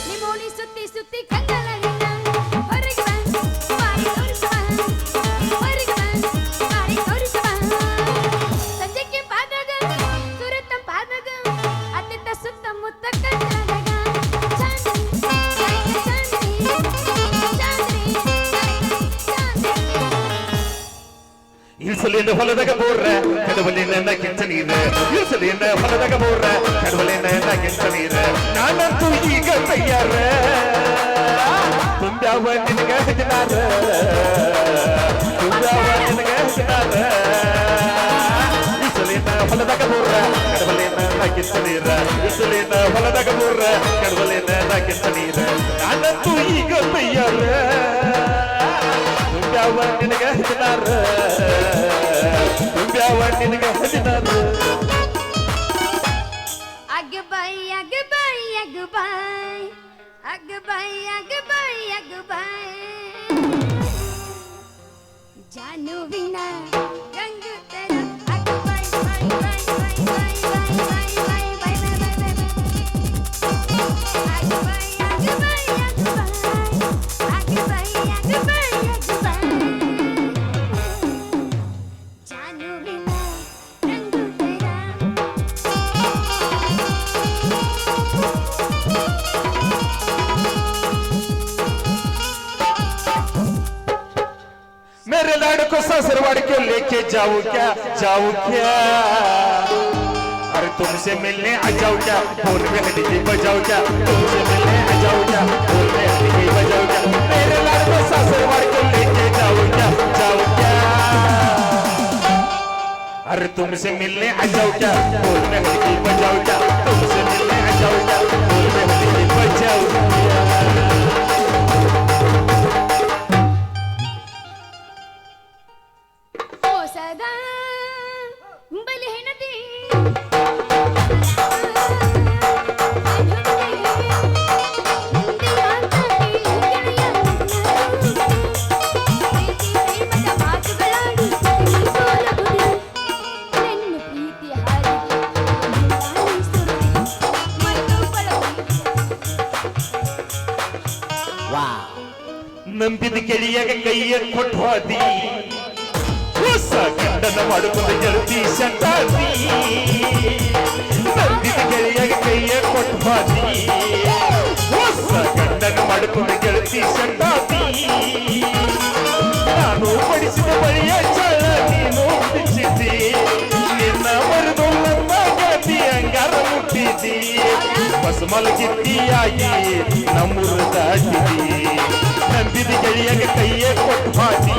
ನಿಮೋಣಿ ಸುತ್ತಿ ಸುತ್ತಿ ಕಂಗಲ ನಿನ್ನ ಹೊರಗೆ ಬಾ ಬಾರಿ ತೋರಿಸುವ ಹೊರಗೆ ಬಾ ಬಾರಿ ತೋರಿಸುವ ಸಂಜೆಗೆ ಪಾದಾಗ ಸುರತ ಪಾದಾಗ ಅತ್ತಿತ್ತ ಸುತ್ತಮುತ್ತ ಕಣ್ಣಾದಾಗ ಇಲ್ಸಲಿನ ಹೊಲದಾಗ ಬೋರ್ರ ಕಡವಲಿನ ಕೆಂಚ ನೀರ ಇಲ್ಸಲಿನ ಹೊಲದಾಗ ಬೋರ್ರ ಕಡವಲಿನ ಕೆಂಚ ನೀರ ನಾನಂತೂ ಈಗ ತಯ್ಯಾರ ತುಂಬ್ಯಾವ ನಿನಗ ಹಜನಾರ ತುಂಬ್ಯಾವ ನಿನಗ ಹಜನಾರ ಇಲ್ಸಲಿನ ಹೊಲದಾಗ ಬೋರ್ರ ಕಡವಲಿನ ಕೆಂಚ ನೀರ ಇಲ್ಸಲಿನ ಹೊಲದಾಗ ಬೋರ್ರ ಕಡವಲಿನ ಕೆಂಚ ನೀರ ನಾನಂತೂ ಈಗ ತಯ್ಯಾರ ತುಂಬ್ಯಾವ ನಿನಗ ಹಜನಾರ ತುಂಬ್ಯಾವ ನಿನಗ ಹಜನಾರ ಅಗ್ಬಾಯ್ ಅಗ್ಬಾಯ್ ಅಗ್ಬಾಯ್ ಅಗ್ಬಾಯ್ ಅಗ್ಬಾಯ್ ಅಗ್ಬಾಯ್ ಜಾನುವಿನ ಗಂಗುತ್ತರ ಅಗ್ಬಾಯ್ ಬಾಯ್ ಬಾಯ್ ಬಾಯ್ ಬಾಯ್ ಬಾಯ್ ಬಾಯ್ ಬಾಯ್ ಅಗ್ಬಾಯ್ ಅಗ್ಬಾಯ್ ಅಗ್ಬಾಯ್ ಅಗ್ಬಾಯ್ ಅಗ್ಬಾಯ್ ಜಾನುವಿನ ಗಂಗುತ್ತರ मेरे लाड़ को ससुरवाड़ के लेके जाऊं क्या अरे तुमसे मिलने आ जाऊं क्या फोन में हड्डी बजाऊं क्या तुमसे मिलने आ जाऊं क्या फोन में हड्डी बजाऊं क्या मेरे लाड़ को ससुरवाड़ के लेके जाऊं क्या अरे तुमसे मिलने आ जाऊं क्या फोन में हड्डी बजाऊं क्या तुमसे मिलने आ जाऊं क्या फोन में हड्डी बजाऊं क्या ಸದಾ ಬಲಿ ಹೆಣದಿ ನಂಬಿದ ಗೆಳೆಯಾಗ ಕೈಯ ಕೊಟ್ಟು ಹೋದಿ ಹೊಸ ಗಂಡನ ಮಾಡಿಕೊಂಡು ಗೆಳತಿ ಶಂಟಾದಿ ನಂಬಿದ ಗೆಳೆಯಾಗ ಕೈಯ ಕೊಟ್ಟು ಹೋದಿ ಹೊಸ ಗಂಡನ ಮಾಡಿಕೊಂಡು ಗೆಳತಿ ಶಂಟಾದಿ ನಾನು ಪಡಿಸಿದ ಬಳಿಯ ಚಳ ನೀನು ಬಿಚ್ಚಿದ್ದಿ ನಿನ್ನ ಮರೆದು ನನ್ನ ಗತಿ ಅಂಗಾರ ಮುಟ್ಟಿದ್ದಿ ಬಸ್ ಮಲಗಿದ್ದಿಯಾಗಿ ನಮ್ಮೂರು ದಾಟಿದಿ ನಂಬಿದ ಗೆಳೆಯಾಗ ಕೈಯ ಕೊಟ್ಟು ಹೋದಿ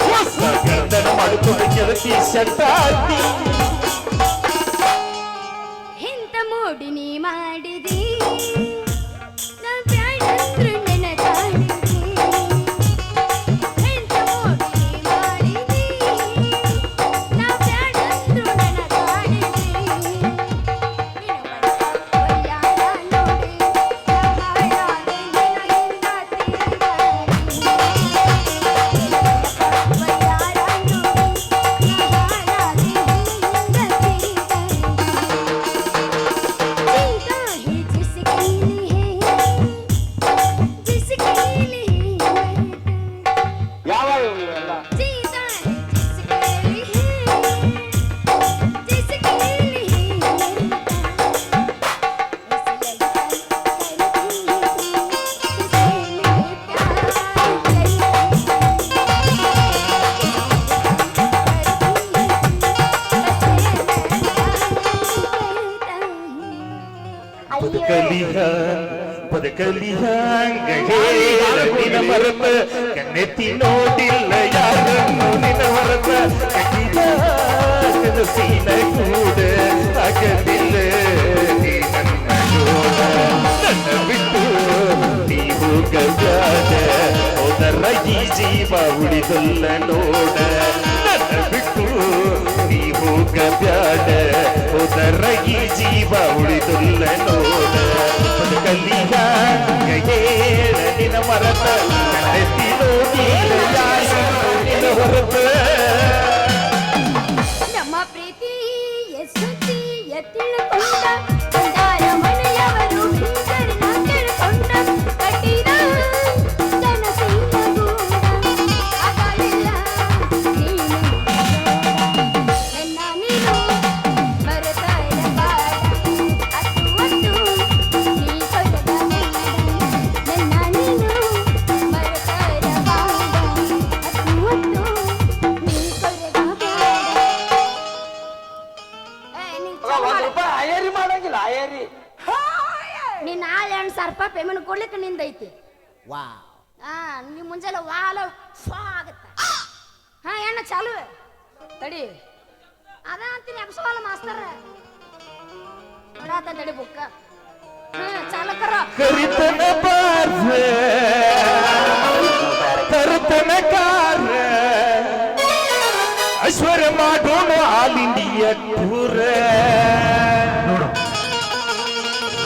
ಹೊಸ ಗಂಡನ ಮಾಡಿಕೊಂಡು ಗೆಳತಿ ಶಂಟಾದಿ ಇಂಥ ಮೋಡಿ ನೀ ಮಾಡಿದಿ ನಾ ಬ್ಯಾಡಂದ್ರು ನೆನಗಾಡಿದಿ ಇಂಥ ಮೋಡಿ ನೀ ಮಾಡಿದಿ ನಾ ಬ್ಯಾಡಂದ್ರು ನೆನಗಾಡಿದಿ ಒಯ್ಯಾರ ನೋಡಿ ಹಾಳಾದೆ ನಿನ್ನಿಂದ ಬದುಕಲಿಹಂಗ ನಿನ ಮರತ ಕಣ್ಣೆತ್ತಿ ನೋಡಿಲ್ಲ ಯಾರನ್ನು ನಿನ ಹೊರತ ಸೀನ ಕೂಡ ಆಗಲಿಲ್ಲ ನೀ ನನ್ನ ನೋಡ ನನ್ನ ಬಿಟ್ಟು ನೀ ಹೋಗಬ್ಯಾಡ ಹೋದರ ಈ ಜೀವ ಉಳಿದಲ್ಲ ನೋಡ ನನ್ನ ಬಿಟ್ಟು ನೀ ಹೋಗಬ್ಯಾಡ ಹೋದರ ಈ ಜೀವ ಉಳಿದಲ್ಲ ನೋಡ ಬದುಕಲಿಹಂಗ ಹೇಳ ನಿನ ಮರತ ಕಣ್ಣೆತ್ತಿ ನೋಡಿಲ್ಲ ಯಾರನ್ನು ನಿನ ಹೊರತ ನಮ್ಮ ಪ್ರೀತಿಯ ಸುದ್ದಿಯ ತಿಳ್ಕೊಂಡ ಬಂದಾರ ಮನೆಯವರು ಹಿಂದರಿ ನೀನ್ ನಾಳೆ 2,000 ರೂಪಾಯಿ ಪೇಮೆಂಟ್ ಕೊಡ್ಲಿಕ್ಕೆ ನಿಂದೈತಿ. ವಾ ಹಾ ನೀವು ಮುಂಜಾನೆ ವಾಲ ಸ್ವಾ ಆಗತ್ತ. ಹಾ ಏನ ಚಾಲು ತಡಿ ಅದ ಅಂತೀನಿ ಅಬ್ಸವಾಲ ಮಾಸ್ತರ ಬಿಡಾತ ತಡಿ ಬುಕ್ಕ. ಚಾಲಕರ ಕರಿತನ ಬಾರ್ರೆ ಕರ್ತನ ಕಾರ ಐಶ್ವರ್ಯ ಮಾಡೋಣ ಆಲ್ ಇಂಡಿಯಾ ಟೂರ್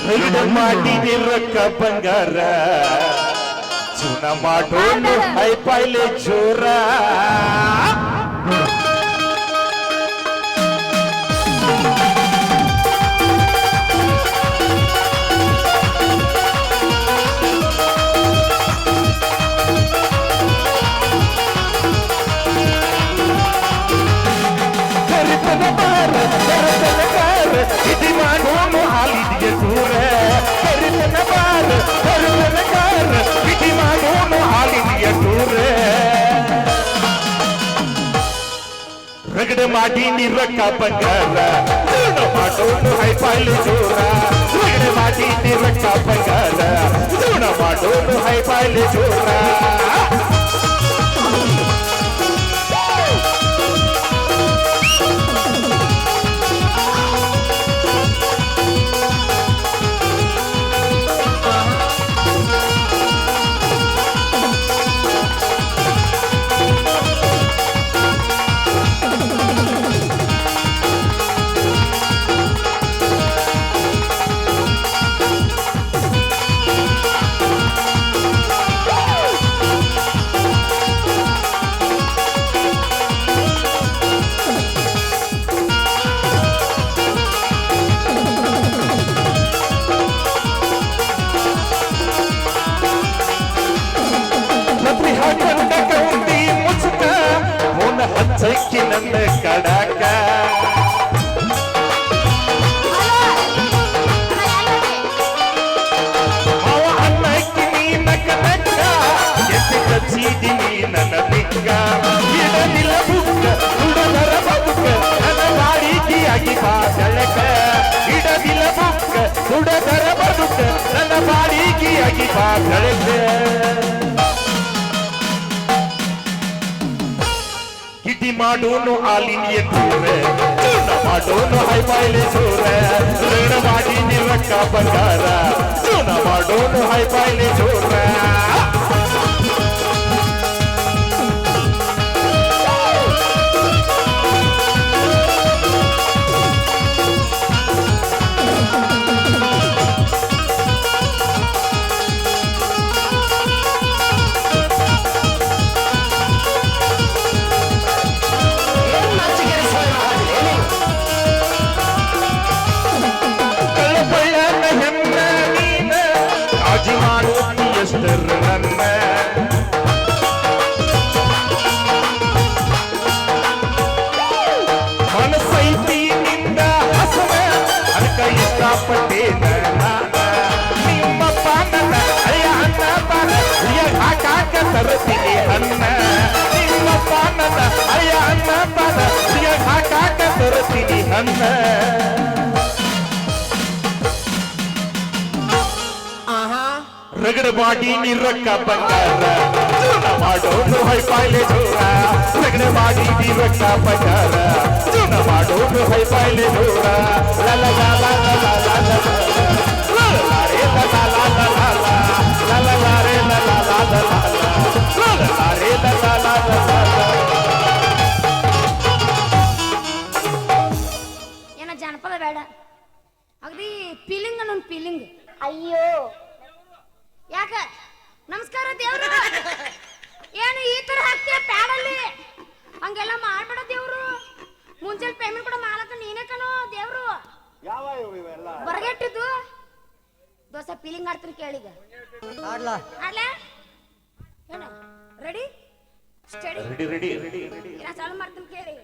ರಗಡ ಮಾಡಿದಿ ರೊಕ್ಕ ಬಂಗಾರ ಚೂನ ಮಾಡೋಣ ಹೈ ಪಾಯ್ಲೆ ಜೋರ ಇದು ಮಾಡೋಣ ಹಾಲಿದೆಯ ದೂರ ಕರಿತನ ಬಾರ ಕರ್ತನಕಾರ ಇದು ಮಾಡೋಣ ಹಾಲಿದೆಯ ದೂರ ರಗಡ ಮಾಡಿ ನಿರಕ್ಕ ಬಂಗಾರ ಜೀವನ ಮಾಡೋಣ ಹೈಪಾಯ್ಲೆ ಜೋರ ರಗಡ ಮಾಡಿ ನಿರಕ್ಕ ಬಂಗಾರ ಜೀವನ ಮಾಡೋಣ ಹೈಪಾಯ್ಲೆ ಜೋರ ಹಚ್ಚಕ್ಕಿ ನನ್ನ ಕಡಕ ಅವ ಅನ್ನಕ್ಕಿ ನೀ ನಕ್ಕ ನಕ್ಕ ಎತ್ತಿ ಕಚ್ಚಿದಿ ನೀ ನನ್ನ ದಿಕ್ಕ ಬಿಡದಿಲ್ಲ ಬುಕ್ಕ ಹುಡುಗರ ಬದುಕ ನನ್ನ ಬಾಡಿಗೆಯಾಗಿ ಬಾ ಬೆಳಕ ಬಿಡದಿಲ್ಲ ಬುಕ್ಕ ಹುಡುಗರ ಬದುಕ ನನ್ನ ಬಾಡಿಗೆಯಾಗಿ ಬಾ ಬೆಳಕ ಕಿಟಿ ಮಾಡೋನು ಆಲಿನಿಯ ದೂರ ಚೂನ ಮಾಡೋನು ಹೈಪಾಯ್ಲೆ ಜೋರ ರಗಡ ಮಾಡಿ ನಿರಕ್ಕ ಬಂಗಾರ ಚೂನ ಮಾಡೋನು ಹೈಪಾಯ್ಲೆ ಜೋರ ನನ್ನ ಮನಸ್ಸೈತಿ ನಿಂದ ಹಸನ ಅದಕ್ಕ ಇಷ್ಟಪಟ್ಟೇನ ನಿಮ್ಮಪ್ಪ ನನ್ನ ಅಯ್ಯ ಅನ್ನ ಬಾನ ಹಾಕಾಕ ತರತೀನಿ ಅನ್ನ ನಿಮ್ಮಪ್ಪ ನನ್ನ ಅಯ್ಯ ಅನ್ನ ಬಾನ ಹಾಕಾಕ ತರತೀನಿ ಅನ್ನ ರಗಡ ಮಾಡಿ ನಿರಕ್ಕ ಬಂಗಾರ ಜೀವನ ಮಾಡೋನು ಹೈಪಾಯ್ಲೆ ಜೋರ ರಗಡ ಮಾಡಿ ನಿರಕ್ಕ ಬಂಗಾರ ಜೀವನ ಮಾಡೋನು ಹೈಪಾಯ್ಲೆ ಜೋರ ಏನ ಜಾನಪದ ಬೇಡ ಅಗದಿ ಫೀಲಿಂಗ್ ಅನ್ನೊಂದು ಫೀಲಿಂಗ್. ಅಯ್ಯೋ ಯಾಕ ನಮಸ್ಕಾರ ದೇವ್ರು ಏನು ಈ ತರ ಹಾಕ್ತೀಯ ಪ್ಯಾಡಲ್ಲಿ ಹಂಗೆಲ್ಲ ಮಾಡ್ಬೇಡ ದೇವ್ರು. ಮುಂಜಾನೆ ಪೇಮೆಂಟ್ ಕೂಡ ಮಾಲಕ ನೀನೇ ಕಣೋ ದೇವ್ರು. ಬರಗೆಟ್ಟಿದ್ದು ದೋಸೆ ಫೀಲಿಂಗ್ ಆಡ್ತೀನಿ ಕೇಳಿಗ ಆಡ್ಲಾ ಆಡ್ಲಾ ಏನ ready study ready ready ready ನಾ ಚಾಲು ಮಾಡ್ತೀನಿ ಕೇಳಿ.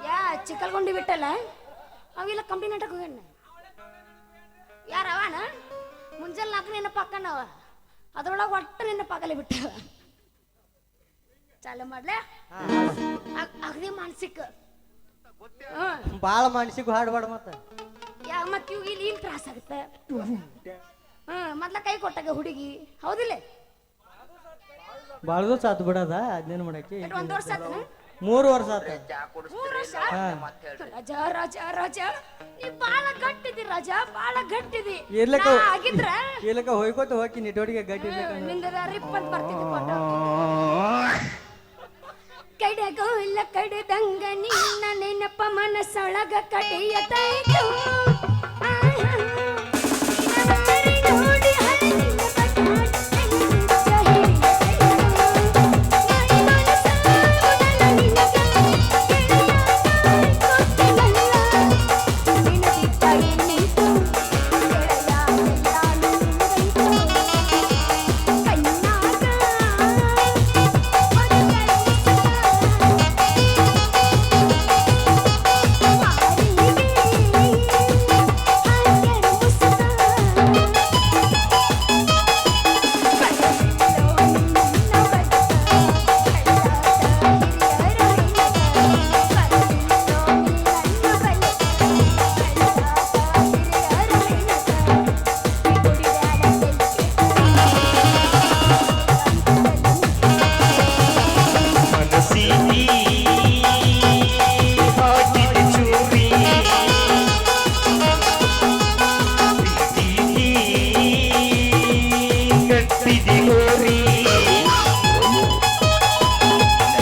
ಯಾ ಚಿಕ್ಕಲ್ಗೊಂಡಿ ಬಿಟ್ಟಲ್ಲ ಅವೆಲ್ಲ ಕಂಪ್ನಿ ನಾಟಕ ಹೋಗ್ಯಾನ ಯಾರ ಅವನ ಮುಂಜಾನೆ 4 ನಿನ್ನ ಪಕ್ಕನವ ಅದ್ರೊಳಗೆ ಒಟ್ಟು ನಿನ್ನ ಪಕ್ಕಲೆ ಬಿಟ್ಟ ಚಾಲು ಮಾಡ್ಲೆ ಅಗದಿ ಮಾನಸಿಕ ಬಾಳ ಮನ್ಸಿಗೂ ಹಾಡ್ಬೇಡ ಮತ್ತ ಮತ್ ಇವ್ ಇಲ್ಲಿ ತ್ರಾಸ ಆಗುತ್ತೆ ಮೊದ್ಲ ಕೈ ಕೊಟ್ಟಾಗ ಹುಡುಗಿ ಹೌದಿಲ್ಲ ಭಾಳ ದಿವಸ ಆತು ಬಿಡದ ಅದೇನು ಮಾಡಕ್ಕೆ ಎಷ್ಟ್ ಒಂದ್ ವರ್ಷ ಆತು 3 ವರ್ಷ ಆತ 3 ವರ್ಷ ರಾಜ ರಾಜ ರಾಜ ನೀ ಬಾಳ ಗಟ್ಟಿದಿ ರಾಜ ಬಾಳ ಗಟ್ಟಿದಿ ಇರ್ಲಕ್ಕ ನಾ ಆಗಿದ್ರ ಇರ್ಲಕ್ಕ ಹೋಯ್ಕೋತ ಹೋಗಿ ನಿಟೋಡಿಗೆ ಗಟ್ಟಿ ನಿಂದ ರಿಪ್ ಅಂತ ಬರ್ತಿದ್ದೆ ಫೋಟೋ ಕಡೆಗೋಲ ಕಡೆದಂಗ ನಿನ್ನ ನೆನಪ ಮನಸ್ಸೊಳಗ ಕಡೆಯತಾಯ್ತು ನೋಡಿ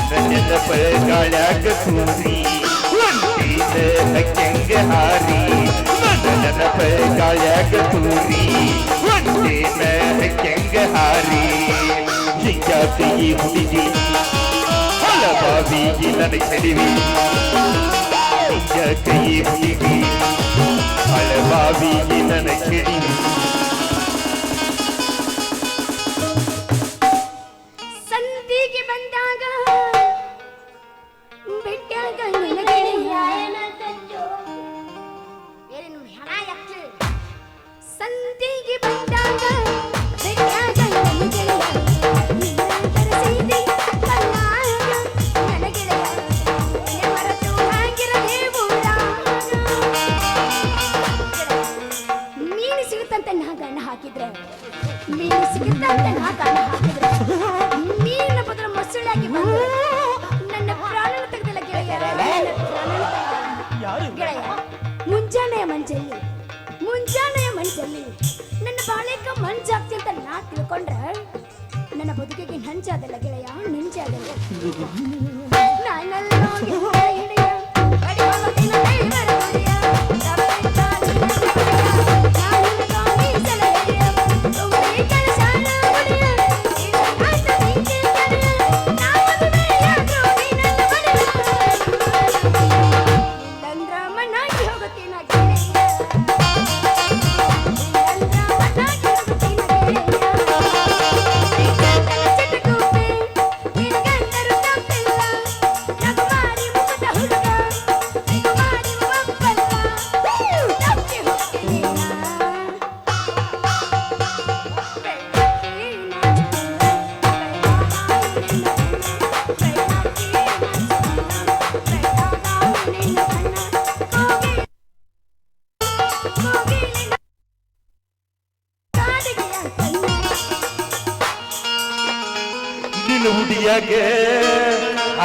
ಹಳ್ಳಿನ ಗಾಳ್ಯಾಗ ತೂರಿ ಒಂಟಿನ ಹಕ್ಕೆಂಗ ಹಾರಿ ನೆನಪ ಗಾಳ್ಯಾಗ ತೂರಿ ಒಂಟಿನ ಹಕ್ಕೆಂಗ ಹಾರಿ ಹಿಂಗಾತಿ ಈ ಹುಡುಗಿ ಹಲವಾವಿಗೆ ನನ್ನ ಕೆಡವಿ ಹಿಂಗಾತಿ ಈ ಹುಡುಗಿ ಹಲವಾವಿಗೆ ನನ್ನ ಕೆಡವಿ ಸಂಧಿಗೆ ಬಂದಾಗ ಬೆಟ್ಟಾಗ ನಿನಗೆಳೆಯ ಸಂಧಿಗೆ ಬಂದಾಗ ಬೆಟ್ಟಾಗ ನಿನಗೆಳೆಯ ನಿನ್ನಂತರ ಸೀದಿ ಕಲ್ಲಾಗ ನನಗೆಳೆಯ ಮನೆ ಮರೆತು ಹಾಗಿರಲೇ ಮೀನು ಸಿಗುತ್ತಂತ ನಾ ಗಣ್ಣ ಹಾಕಿದ್ರೆ ಮೀನು ಸಿಗುತ್ತಂತ ನಾ ಗಣ್ಣ ಹಾಕಿದ್ರೆ ಮೀನಿನ ಬದಲು ಮೊಸಳಾಗಿ ಬಂದು ನನ್ನ ಪ್ರಾಣನ ತೆಗೆದಿಲ್ಲ ಗೆಳೆಯ ಗೆಳೆಯ ಮುಂಜಾನೆಯ ಮಂಚಲ್ಲಿ ನನ್ನ ಬಾಳೆಕ ಮಂಜಾಗ್ತಿ ಅಂತ ನಾ ತಿಳ್ಕೊಂಡ್ರೆ ನನ್ನ ಬದುಕಿಗೆ ನಂಜಾದಲ್ಲ ಗೆಳೆಯ ನಂಜಾದಲ್ಲ ನಾನೆಲ್ಲೋ ಹಿಡಿಯ ಅಡಿವಾಲತಿನ ದೇವರ ಗುರಿಯ ಹುಡಿಯಾಗ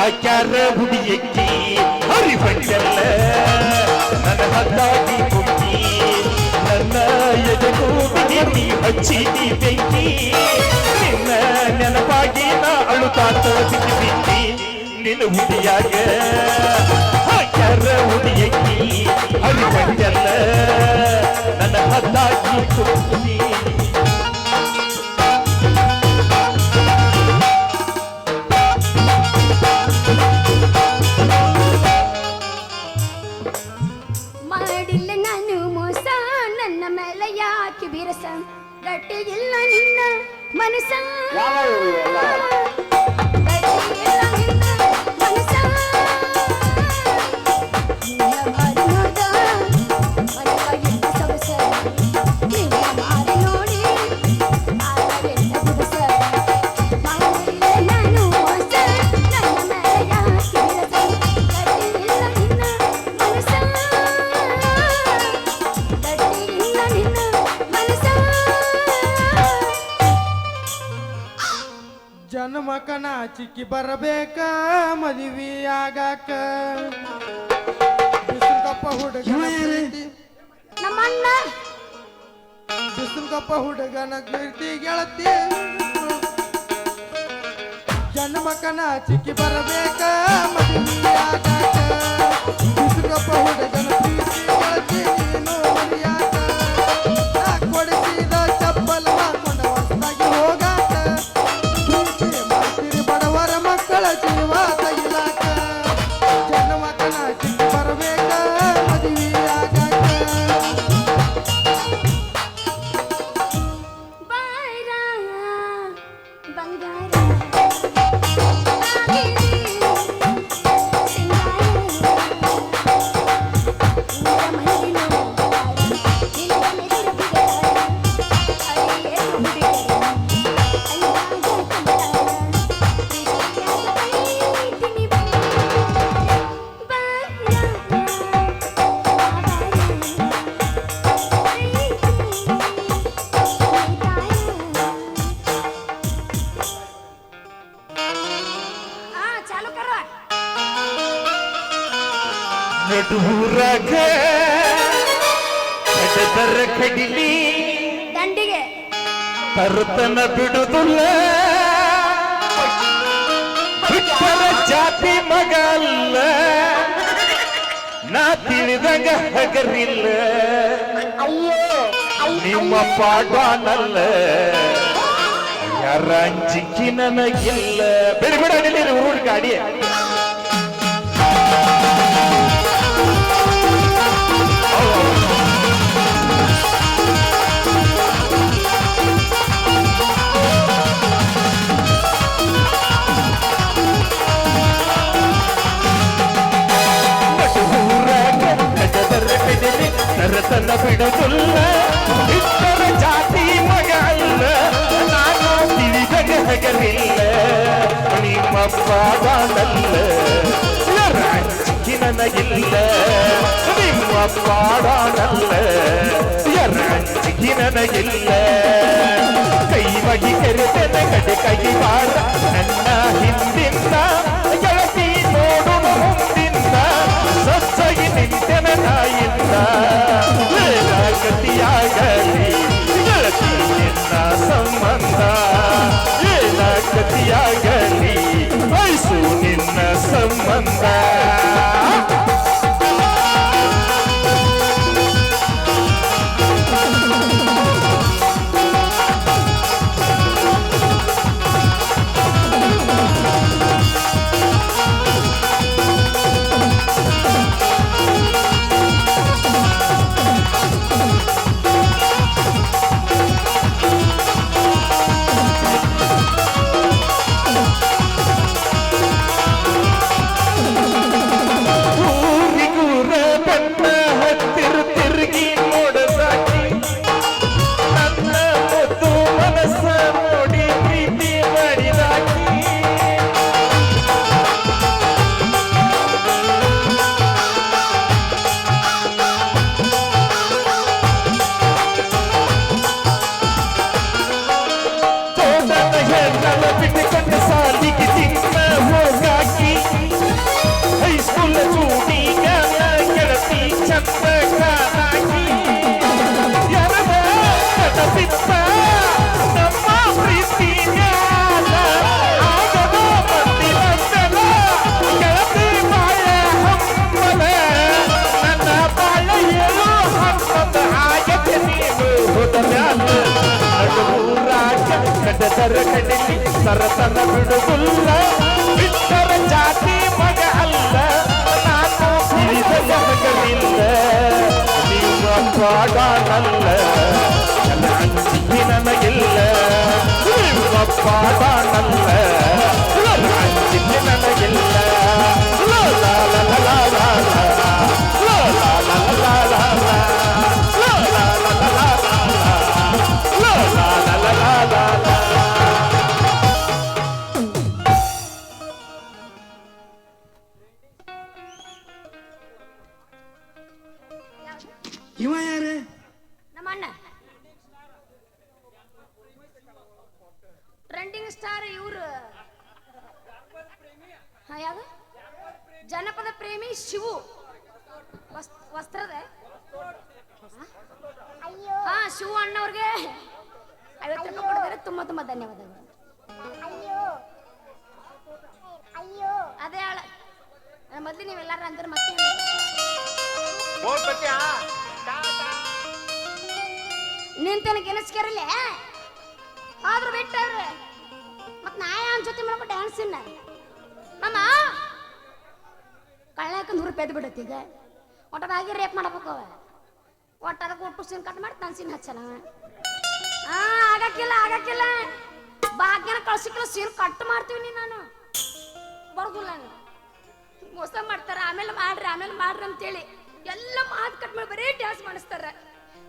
ಆಕ್ಯಾರ ಹುಡಿಯಕ್ಕಿ ಹರಿಬಂಡಲ್ಲ ನನ್ನ ಹದ್ದಾಗಿ ಕುಕ್ಕಿ ನನ್ನ ಎದೆಗೂ ಬಿಡಿ ಹಚ್ಚಿದಿ ಬೆಂಕಿ ನಿನ್ನ ನೆನಪಾಗಿ ನಾ ಅಳುತ್ತಾತ ಬಿಕ್ಕಿ ಬಿಕ್ಕಿ ನಿನ್ನ ಹುಡಿಯಾಗ ಆಕ್ಯಾರ ಹುಡಿಯಕ್ಕಿ ಹರಿಬಂಡಲ್ಲ ನನ್ನ ಹದ್ದಾಗಿ ಕುಕ್ಕಿ ಮಾಡಿಲ್ಲ ನಾನು ಮೋಸ ನನ್ನ ಮೇಲೆ ಯಾಕೆ ಬಿರಸ ಗಟ್ಟಿ ಇಲ್ಲ ನಿನ್ನ ಮನಸ ಗಟ್ಟಿ ಇಲ್ಲ ನಿನ್ನ ಮನಸ ನಿನ್ನ ಮಾರಿ ನೋಡ ಮನವಾಗಿದ್ದ ಸೊಗಸ ನಿನ್ನ ಮಾರಿ ನೋಡಿ ಆವಾಗಿದ್ದ ದಿವಸ ಮಾಡಿಲ್ಲ ನಾನು ಮೋಸ ನನ್ನ ಮೇಲೆ ಯಾಕೆ ಬಿರಸ ಗಟ್ಟಿ ಇಲ್ಲ ನಿನ್ನ ಮನಸ ಜನ್ಮಕನ ಚಿಕ್ಕಿ ಬರಬೇಕ ಮದುವೆ ಆಗಾಕ ಬಿಸಿಲ್ಕಪ್ಪ ಹುಡುಗನ ಪ್ರೀತಿ ನಮ್ಮ ಅಣ್ಣ ಬಿಸಿಲ್ಕಪ್ಪ ಹುಡುಗನ ಪ್ರೀತಿ ಗೆಳತಿ ಜನ್ಮಕನ ಚಿಕ್ಕಿ ಬರಬೇಕ ಮದುವೆ ಆಗಾಕ ಬಿಸಿಲ್ಕಪ್ಪ ಹುಡುಗನ ಪ್ರೀತಿ ಗೆಳತಿ ನೀನು ಮರಿಯಾಕ ನಾ ಕೊಡಿಸಿದ ಚಪ್ಪಲ್ ಹಾಕೊಂಡ ಹೊಸದಾಗಿ ಹೋಗಾಕ ಪ್ರೀತಿ ಮಾಡ್ತೀರಿ ಬಡವರ ಮಕ್ಕಳ ಜೀವ ತಗಿಲಾಕ ಜನ್ಮಕನ ಚಿಕ್ಕಿ ಬರಬೇಕ ಮದುವೆ ಆಗಾಕ ಬಾಯ್ರ ಬಂಗಾರ ಆಗಿರಿ ಸಿಂಗಾರ ಮಹಿಳೆ ಚಾಲು ಕರ ನಡುರಾಗ ಕಡದರ ಕಡಿಲಿ ದಂಡಿಗೆ ತರುತನ ಬಿಡುದಿಲ್ಲ ಬಿಟ್ಟರ ಜಾತಿ ಮಗ ಅಲ್ಲ ನಾ ತಿಳಿದಂಗ ಹಗರಿಲ್ಲ ನಿಮ್ಮ ಪಾಡನಲ್ಲ ಯಾರ ಅಂಜಿಕೆ ನನಗಿಲ್ಲ ಬಿಡ ಬಿಡ ನಿಲ್ಲಿ ಊರು ಗಾಡಿ ತರತನ ಬಿಡುದಿಲ್ಲ ಇತರ ಜಾತಿ ಮಗ ಅಲ್ಲ ನಾನು ತಿಳಿದಾಗ ಹಗಲಿಲ್ಲ ನಿಮ್ಮ ಪಾಡನಲ್ಲ ಅಂಜಿಕೆ ನನಗಿಲ್ಲ ನಿಮ್ಮ ಪಾಡನಲ್ಲ ಅಂಜಿಕೆ ನನಗಿಲ್ಲ ಕೈ ಬಗಿ ಕೆರೆತನ ಕಡೆ ಕೈ ಬಾರ ನನ್ನ ಹಿಂದಿಂದ ಗೆಳತಿ ನೋಡು ಮುಂದಿಂದ ಸೊಸಗಿ ನಿಂತೆನ ತಾಯಿಂದ ಗತಿಯಾಗಲಿ ಗೆಳತಿ ನಿನ್ನ ಸಂಬಂಧ ಏನ ಗತಿಯಾಗಲಿ ವಯಸ್ಸು ನಿನ್ನ ಸಂಬಂಧ ಕಡದರ ಕಡಿಲಿ ತರತನ ಬಿಡುವುಲ್ಲ ಬಿಟ್ಟರ ಜಾತಿ ಮಗ ಅಲ್ಲ ನಾನು ತಿಳಿದ ಹಗಲಿಲ್ಲ ನಿಮ್ಮ ಪಾಡನಲ್ಲ ಅಂಜಿಕೆ ನನಗಿಲ್ಲ ನಿಮ್ಮ ಪಾಡನಲ್ಲ ಅಂಜಿಕೆ ನನಗಿಲ್ಲ ಲಾ ಲಾ ಲಾ ಲಾ ಲಾ ಲಾ ಲಾ ಲಾ ಲಾ ಲಾ ಲಾ ಲಾ ಇವ ಯಾರೇ ನಮ್ಮ ಅಣ್ಣ ಟ್ರೆಂಡಿಂಗ್ ಸ್ಟಾರ್ ಇವ್ರು ಹಾ ಯಾವ ಜನಪದ ಪ್ರೇಮಿ ಶಿವು ವಸ್ತ್ರದ ಹಾ ಶಿವು ಅಣ್ಣವ್ರಿಗೆ 50 ರೂಪಾಯಿ ಕೊಡಿದ್ರೆ ತುಂಬಾ ತುಂಬಾ ಧನ್ಯವಾದಗಳು. ಅದೇ ಹೇಳ ಮೊದ್ಲು ನೀವೆಲ್ಲಾರು ಅಂದ್ರೆ ಮತ್ತೆ ನಿಂತನ ಗೆಲ್ಸ್ಕೇರಲ್ಲ ಆದ್ರೂ ಬಿಟ್ಟವ್ರೆ ಮತ್ ನಾ ಯಾನ್ ಜೊತೆ ಮಾಡ್ಕೊ ಡ್ಯಾನ್ಸ್ ಇನ್ನ ನಮ್ಮ ಕಳ್ಳಾಕ 100 ರೂಪಾಯಿ ಬಿಡತ್ತೆ ಈಗ ಒಟ್ಟದಾಗಿ ರೇಪ್ ಮಾಡಬೇಕು ಒಟ್ಟು ಅದಕ್ಕೆ ಒಟ್ಟು ಸೀನ್ ಕಟ್ ಮಾಡಿ ನಾನು ಸೀನ್ ಹಚ್ಚನ ಆಗಕ್ಕಿಲ್ಲ ಭಾಗ್ಯನ ಕಳ್ಸಿಕ್ಕಿಲ್ಲ ಸೀನ್ ಕಟ್ ಮಾಡ್ತೀವಿ ನಾನು ಬರೋದಿಲ್ಲ ನಾನು ಮೋಸ ಮಾಡ್ತಾರ ಆಮೇಲೆ ಮಾಡ್ರಿ ಅಂತೇಳಿ ಎಲ್ಲ ಮಾತು ಕಟ್ ಮಾಡಿ ಬರೀ ಡ್ಯಾನ್ಸ್ ಮಾಡಿಸ್ತಾರ.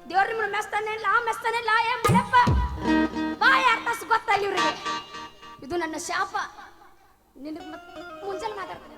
ದೇವ್ರ ನಿಮ್ಮನ್ನ ಮೆಸ್ತಾನೆ ಏ ಮಡಪ್ಪ ಬಾ ಯಾರ ತಾಸು ಗೊತ್ತಲ್ಲ ಇವ್ರಿಗೆ ಇದು ನನ್ನ ಶಾಪ ನಿನಗೆ ಮುಂಜಾನೆ ಮಾತಾಡ್ತಾರೆ.